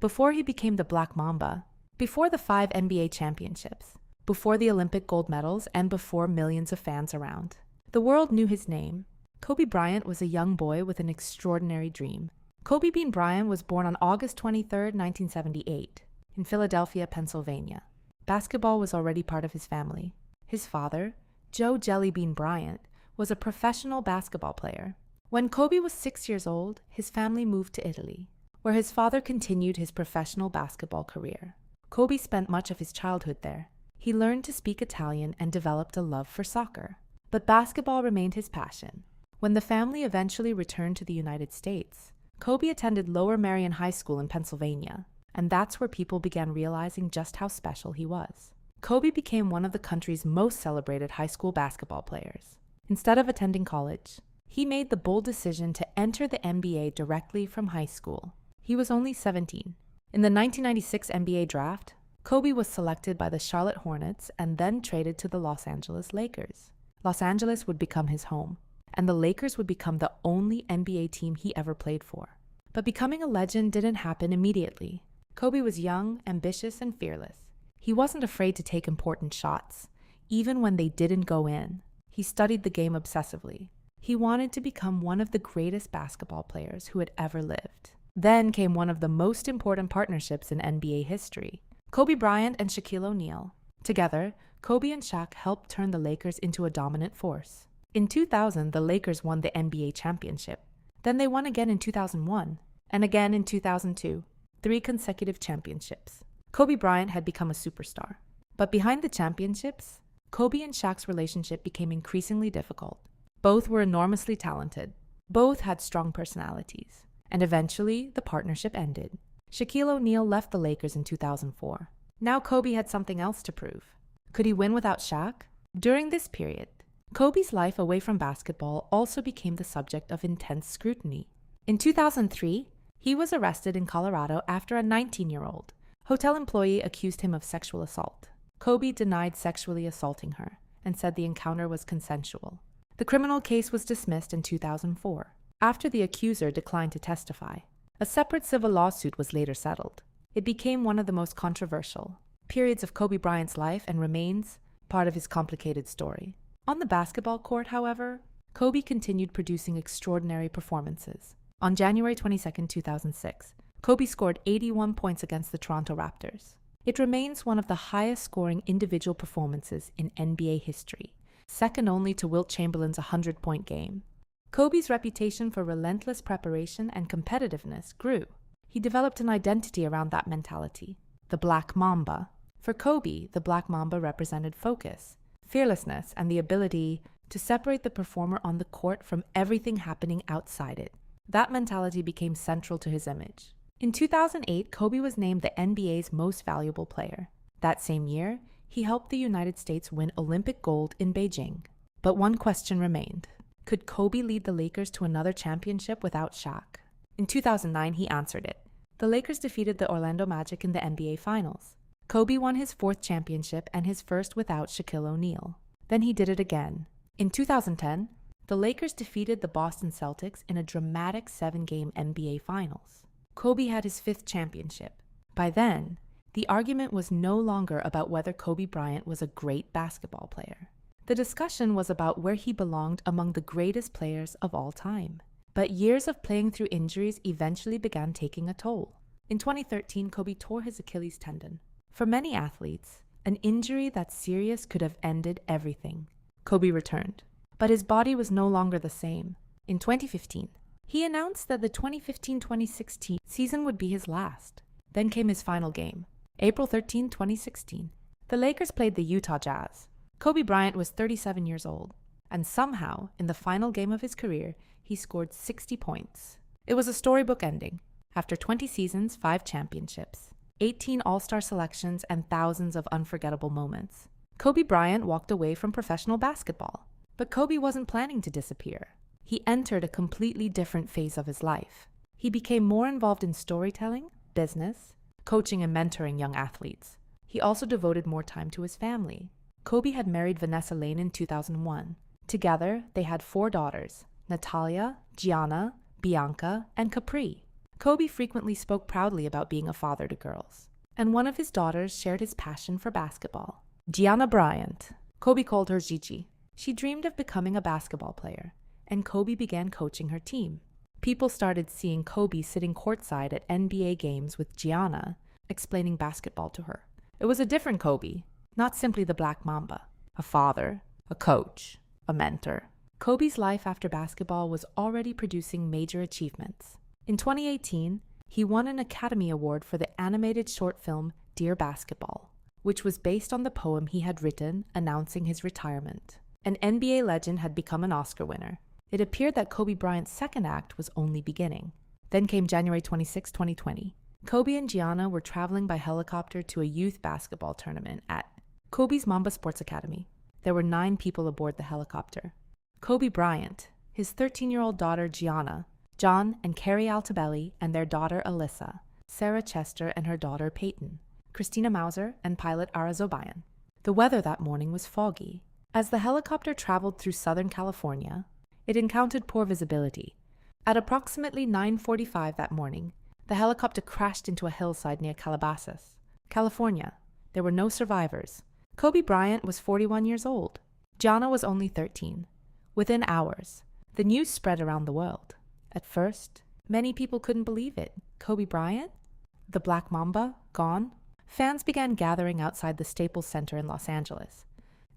before he became the Black Mamba, before the 5 NBA championships, before the Olympic gold medals, and before millions of fans around. The world knew his name. Kobe Bryant was a young boy with an extraordinary dream. Kobe Bean Bryant was born on August 23, 1978, in Philadelphia, Pennsylvania. Basketball was already part of his family. His father, Joe Jelly Bean Bryant, was a professional basketball player. When Kobe was 6 years old, his family moved to Italy, where his father continued his professional basketball career. Kobe spent much of his childhood there. He learned to speak Italian and developed a love for soccer. But basketball remained his passion. When the family eventually returned to the United States, Kobe attended Lower Merion High School in Pennsylvania, and that's where people began realizing just how special he was. Kobe became one of the country's most celebrated high school basketball players. Instead of attending college, he made the bold decision to enter the NBA directly from high school. He was only 17. In the 1996 NBA draft, Kobe was selected by the Charlotte Hornets and then traded to the Los Angeles Lakers. Los Angeles would become his home, and the Lakers would become the only NBA team he ever played for. But becoming a legend didn't happen immediately. Kobe was young, ambitious, and fearless. He wasn't afraid to take important shots, even when they didn't go in. He studied the game obsessively. He wanted to become one of the greatest basketball players who had ever lived. Then came one of the most important partnerships in NBA history: Kobe Bryant and Shaquille O'Neal. Together, Kobe and Shaq helped turn the Lakers into a dominant force. In 2000, the Lakers won the NBA championship. Then they won again in 2001, and again in 2002, 3 consecutive championships. Kobe Bryant had become a superstar. But behind the championships, Kobe and Shaq's relationship became increasingly difficult. Both were enormously talented. Both had strong personalities. And eventually, the partnership ended. Shaquille O'Neal left the Lakers in 2004. Now Kobe had something else to prove. Could he win without Shaq? During this period, Kobe's life away from basketball also became the subject of intense scrutiny. In 2003, he was arrested in Colorado after a 19-year-old hotel employee accused him of sexual assault. Kobe denied sexually assaulting her and said the encounter was consensual. The criminal case was dismissed in 2004 after the accuser declined to testify. A separate civil lawsuit was later settled. It became one of the most controversial periods of Kobe Bryant's life and remains part of his complicated story. On the basketball court, however, Kobe continued producing extraordinary performances. On January 22, 2006, Kobe scored 81 points against the Toronto Raptors. It remains one of the highest-scoring individual performances in NBA history, second only to Wilt Chamberlain's 100-point game. Kobe's reputation for relentless preparation and competitiveness grew. He developed an identity around that mentality, the Black Mamba. For Kobe, the Black Mamba represented focus, fearlessness, and the ability to separate the performer on the court from everything happening outside it. That mentality became central to his image. In 2008, Kobe was named the NBA's most valuable player. That same year, he helped the United States win Olympic gold in Beijing. But one question remained. Could Kobe lead the Lakers to another championship without Shaq? In 2009, he answered it. The Lakers defeated the Orlando Magic in the NBA Finals. Kobe won his 4th championship and his first without Shaquille O'Neal. Then he did it again. In 2010, the Lakers defeated the Boston Celtics in a dramatic 7-game NBA Finals. Kobe had his 5th championship. By then, the argument was no longer about whether Kobe Bryant was a great basketball player. The discussion was about where he belonged among the greatest players of all time. But years of playing through injuries eventually began taking a toll. In 2013, Kobe tore his Achilles tendon. For many athletes, an injury that serious could have ended everything. Kobe returned, but his body was no longer the same. In 2015, he announced that the 2015-2016 season would be his last. Then came his final game, April 13, 2016. The Lakers played the Utah Jazz. Kobe Bryant was 37 years old, and somehow, in the final game of his career, he scored 60 points. It was a storybook ending. After 20 seasons, 5 championships, 18 All-Star selections, and thousands of unforgettable moments, Kobe Bryant walked away from professional basketball. But Kobe wasn't planning to disappear. He entered a completely different phase of his life. He became more involved in storytelling, business, coaching, and mentoring young athletes. He also devoted more time to his family. Kobe had married Vanessa Lane in 2001. Together, they had 4 daughters: Natalia, Gianna, Bianca, and Capri. Kobe frequently spoke proudly about being a father to girls, and one of his daughters shared his passion for basketball. Gianna Bryant. Kobe called her Gigi. She dreamed of becoming a basketball player, and Kobe began coaching her team. People started seeing Kobe sitting courtside at NBA games with Gianna, explaining basketball to her. It was a different Kobe, not simply the Black Mamba. A father, a coach, a mentor. Kobe's life after basketball was already producing major achievements. In 2018, he won an Academy Award for the animated short film Dear Basketball, which was based on the poem he had written announcing his retirement. An NBA legend had become an Oscar winner. It appeared that Kobe Bryant's second act was only beginning. Then came January 26, 2020. Kobe and Gianna were traveling by helicopter to a youth basketball tournament at Kobe's Mamba Sports Academy. There were 9 people aboard the helicopter. Kobe Bryant, his 13-year-old daughter Gianna, John and Carrie Altobelli and their daughter Alyssa, Sarah Chester and her daughter Peyton, Christina Mauser and pilot Ara Zobayan. The weather that morning was foggy. As the helicopter traveled through Southern California, it encountered poor visibility. At approximately 9:45 that morning, the helicopter crashed into a hillside near Calabasas, California. There were no survivors. Kobe Bryant was 41 years old. Gianna was only 13. Within hours, the news spread around the world. At first, many people couldn't believe it. Kobe Bryant? The Black Mamba? Gone? Fans began gathering outside the Staples Center in Los Angeles.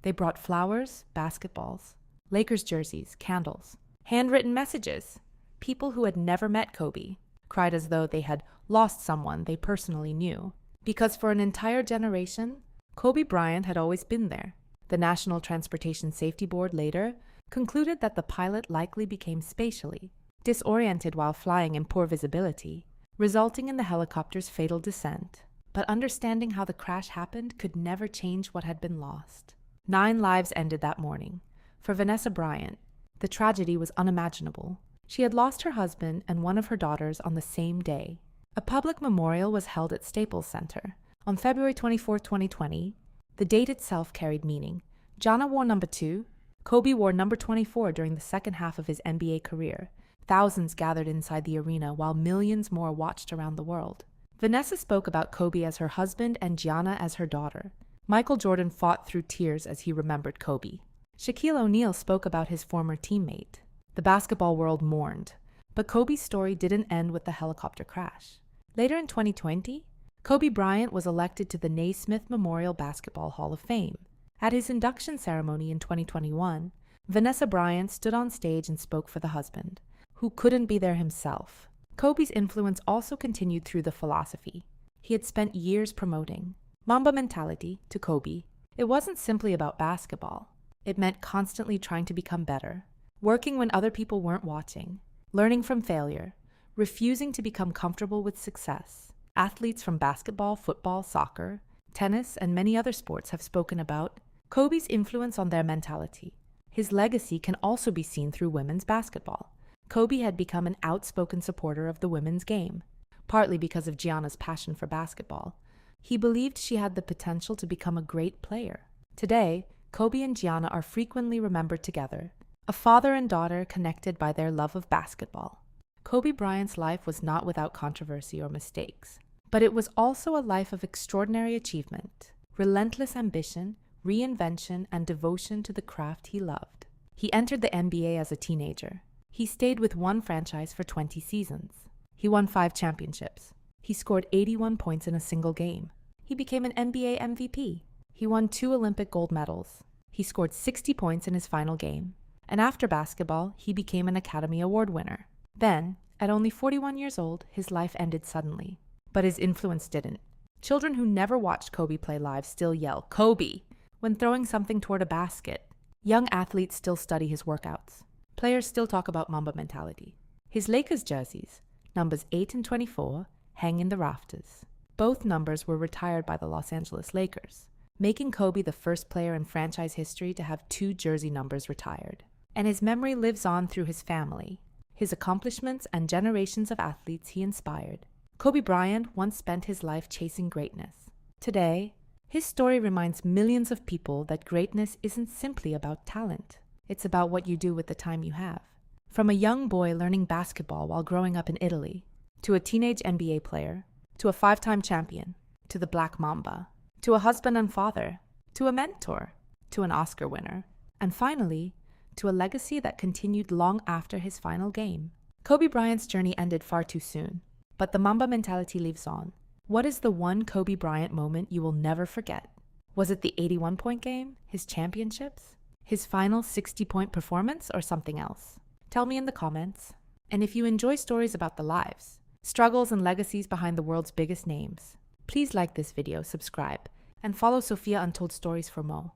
They brought flowers, basketballs, Lakers jerseys, candles, handwritten messages. People who had never met Kobe cried as though they had lost someone they personally knew. Because for an entire generation, Kobe Bryant had always been there. The National Transportation Safety Board later concluded that the pilot likely became spatially disoriented while flying in poor visibility, resulting in the helicopter's fatal descent. But understanding how the crash happened could never change what had been lost. 9 lives ended that morning. For Vanessa Bryant, the tragedy was unimaginable. She had lost her husband and one of her daughters on the same day. A public memorial was held at Staples Center. On February 24, 2020, the date itself carried meaning. Gianna wore number 2. Kobe wore number 24 during the second half of his NBA career. Thousands gathered inside the arena while millions more watched around the world. Vanessa spoke about Kobe as her husband and Gianna as her daughter. Michael Jordan fought through tears as he remembered Kobe. Shaquille O'Neal spoke about his former teammate. The basketball world mourned, but Kobe's story didn't end with the helicopter crash. Later in 2020, Kobe Bryant was elected to the Naismith Memorial Basketball Hall of Fame. At his induction ceremony in 2021, Vanessa Bryant stood on stage and spoke for the husband, who couldn't be there himself. Kobe's influence also continued through the philosophy he had spent years promoting. Mamba Mentality, to Kobe, it wasn't simply about basketball. It meant constantly trying to become better, working when other people weren't watching, learning from failure, refusing to become comfortable with success. Athletes from basketball, football, soccer, tennis, and many other sports have spoken about Kobe's influence on their mentality. His legacy can also be seen through women's basketball. Kobe had become an outspoken supporter of the women's game, partly because of Gianna's passion for basketball. He believed she had the potential to become a great player. Today, Kobe and Gianna are frequently remembered together, a father and daughter connected by their love of basketball. Kobe Bryant's life was not without controversy or mistakes, but it was also a life of extraordinary achievement, relentless ambition, reinvention, and devotion to the craft he loved. He entered the NBA as a teenager. He stayed with one franchise for 20 seasons. He won 5 championships. He scored 81 points in a single game. He became an NBA MVP. He won 2 Olympic gold medals. He scored 60 points in his final game. And after basketball, he became an Academy Award winner. Then, at only 41 years old, his life ended suddenly. But his influence didn't. Children who never watched Kobe play live still yell, "Kobe!" when throwing something toward a basket. Young athletes still study his workouts. Players still talk about Mamba Mentality. His Lakers jerseys, numbers 8 and 24, hang in the rafters. Both numbers were retired by the Los Angeles Lakers, making Kobe the first player in franchise history to have 2 jersey numbers retired. And his memory lives on through his family, his accomplishments, and generations of athletes he inspired. Kobe Bryant once spent his life chasing greatness. Today, his story reminds millions of people that greatness isn't simply about talent. It's about what you do with the time you have. From a young boy learning basketball while growing up in Italy, to a teenage NBA player, to a 5-time champion, to the Black Mamba, to a husband and father, to a mentor, to an Oscar winner, and finally, to a legacy that continued long after his final game. Kobe Bryant's journey ended far too soon, but the Mamba mentality lives on. What is the one Kobe Bryant moment you will never forget? Was it the 81-point game, his championships, his final 60-point performance, or something else? Tell me in the comments. And if you enjoy stories about the lives, struggles, and legacies behind the world's biggest names, please like this video, subscribe, and follow Sophia Untold Stories for more.